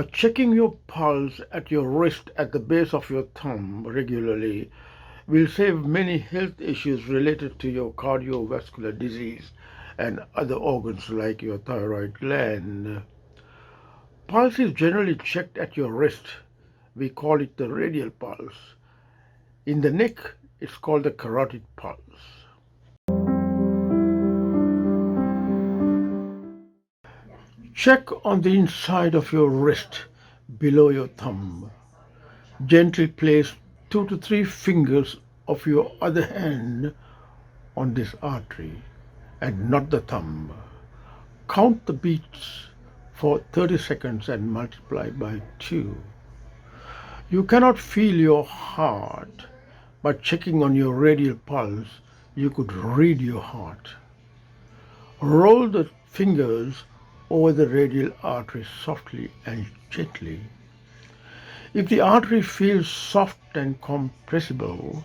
Checking your pulse at your wrist at the base of your thumb regularly will save many health issues related to your cardiovascular disease and other organs like your thyroid gland. Pulse is generally checked at your wrist. We call it the radial pulse. In the neck, it's called the carotid pulse. Check on the inside of your wrist below your thumb. Gently place 2 to 3 fingers of your other hand on this artery and not the thumb. Count the beats for 30 seconds and multiply by 2. You cannot feel your heart, but checking on your radial pulse, you could read your heart. Roll the fingers over the radial artery softly and gently. If the artery feels soft and compressible,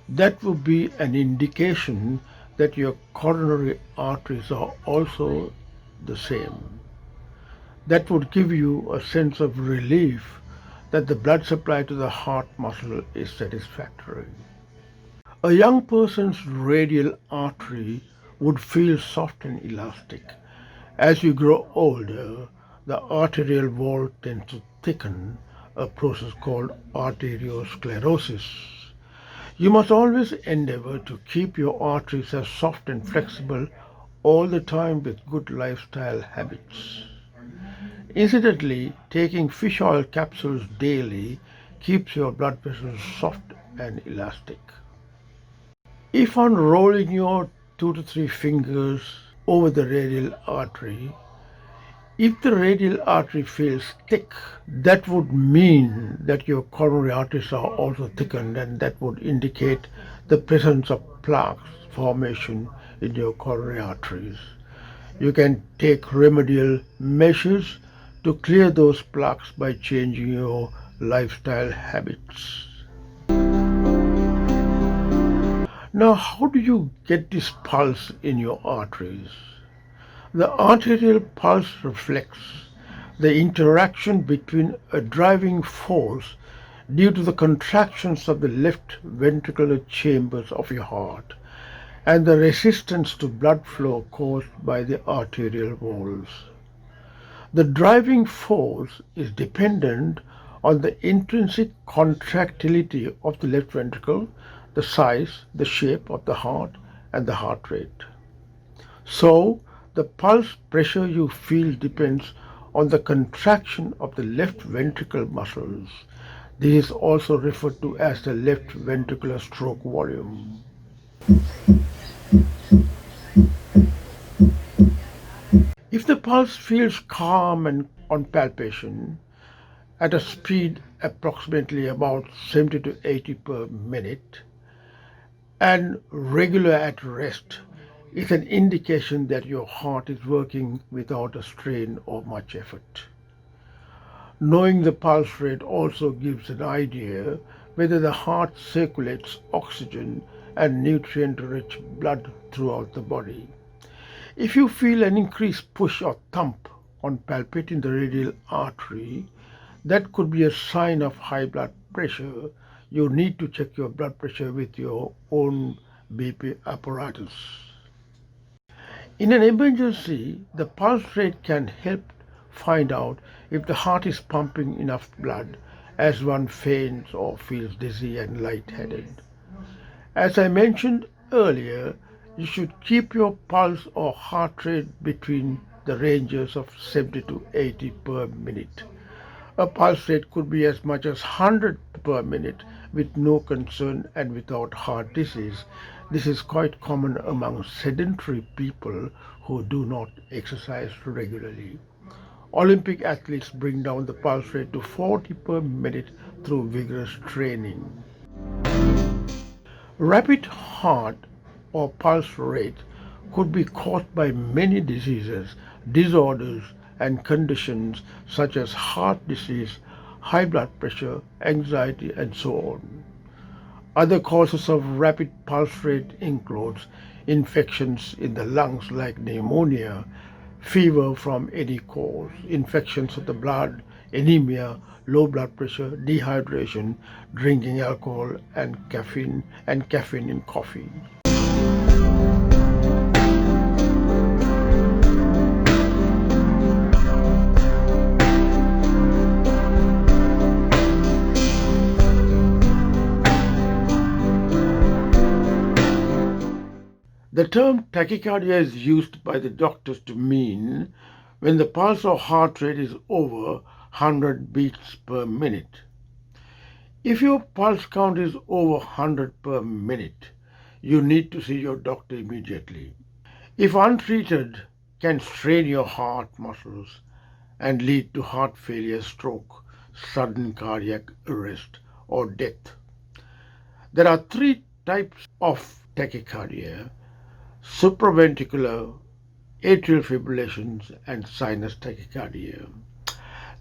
that would be an indication that your coronary arteries are also the same. That would give you a sense of relief that the blood supply to the heart muscle is satisfactory. A young person's radial artery would feel soft and elastic. As you grow older, the arterial wall tends to thicken, a process called arteriosclerosis. You must always endeavor to keep your arteries as soft and flexible all the time with good lifestyle habits. Incidentally, taking fish oil capsules daily keeps your blood vessels soft and elastic. If unrolling your 2 to 3 fingers over the radial artery, if the radial artery feels thick, that would mean that your coronary arteries are also thickened, and that would indicate the presence of plaques formation in your coronary arteries. You can take remedial measures to clear those plaques by changing your lifestyle habits. Now, how do you get this pulse in your arteries? The arterial pulse reflects the interaction between a driving force due to the contractions of the left ventricular chambers of your heart and the resistance to blood flow caused by the arterial walls. The driving force is dependent on the intrinsic contractility of the left ventricle, the size, the shape of the heart, and the heart rate. So, the pulse pressure you feel depends on the contraction of the left ventricle muscles. This is also referred to as the left ventricular stroke volume. If the pulse feels calm and on palpation at a speed approximately about 70 to 80 per minute and regular at rest, it's an indication that your heart is working without a strain or much effort. Knowing the pulse rate also gives an idea whether the heart circulates oxygen and nutrient-rich blood throughout the body. If you feel an increased push or thump on palpating the radial artery, that could be a sign of high blood pressure. You need to check your blood pressure with your own BP apparatus. In an emergency, the pulse rate can help find out if the heart is pumping enough blood as one faints or feels dizzy and lightheaded. As I mentioned earlier, you should keep your pulse or heart rate between the ranges of 70 to 80 per minute. A pulse rate could be as much as 100 per minute with no concern and without heart disease. This is quite common among sedentary people who do not exercise regularly. Olympic athletes bring down the pulse rate to 40 per minute through vigorous training. Rapid heart or pulse rate could be caused by many diseases, disorders, and conditions such as heart disease, high blood pressure, anxiety, and so on. Other causes of rapid pulse rate includes infections in the lungs like pneumonia, fever from any cause, infections of the blood, anemia, low blood pressure, dehydration, drinking alcohol, and caffeine in coffee. The term tachycardia is used by the doctors to mean when the pulse or heart rate is over 100 beats per minute. If your pulse count is over 100 per minute, you need to see your doctor immediately. If untreated, can strain your heart muscles and lead to heart failure, stroke, sudden cardiac arrest, or death. There are three types of tachycardia: supraventricular, atrial fibrillations, and sinus tachycardia.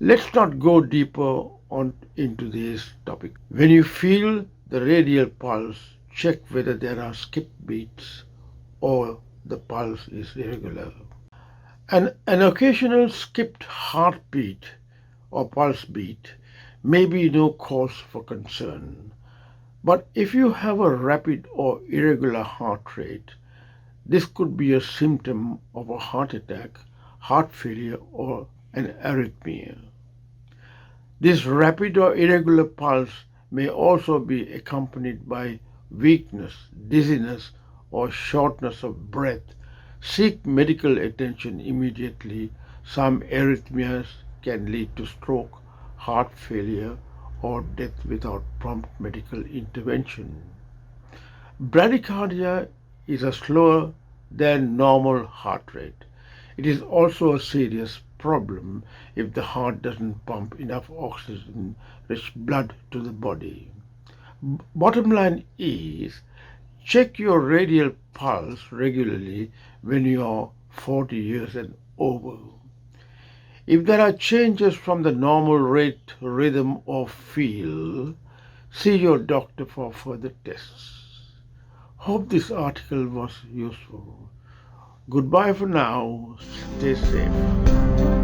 Let's not go deeper into this topic. When you feel the radial pulse, check whether there are skip beats or the pulse is irregular. An occasional skipped heartbeat or pulse beat may be no cause for concern. But if you have a rapid or irregular heart rate, this could be a symptom of a heart attack, heart failure, or an arrhythmia. This rapid or irregular pulse may also be accompanied by weakness, dizziness, or shortness of breath. Seek medical attention immediately. Some arrhythmias can lead to stroke, heart failure, or death without prompt medical intervention. Bradycardia is a slower than normal heart rate. It is also a serious problem if the heart doesn't pump enough oxygen-rich blood to the body. Bottom line is, check your radial pulse regularly when you are 40 years and over. If there are changes from the normal rate, rhythm, or feel, see your doctor for further tests. Hope this article was useful. Goodbye for now. Stay safe.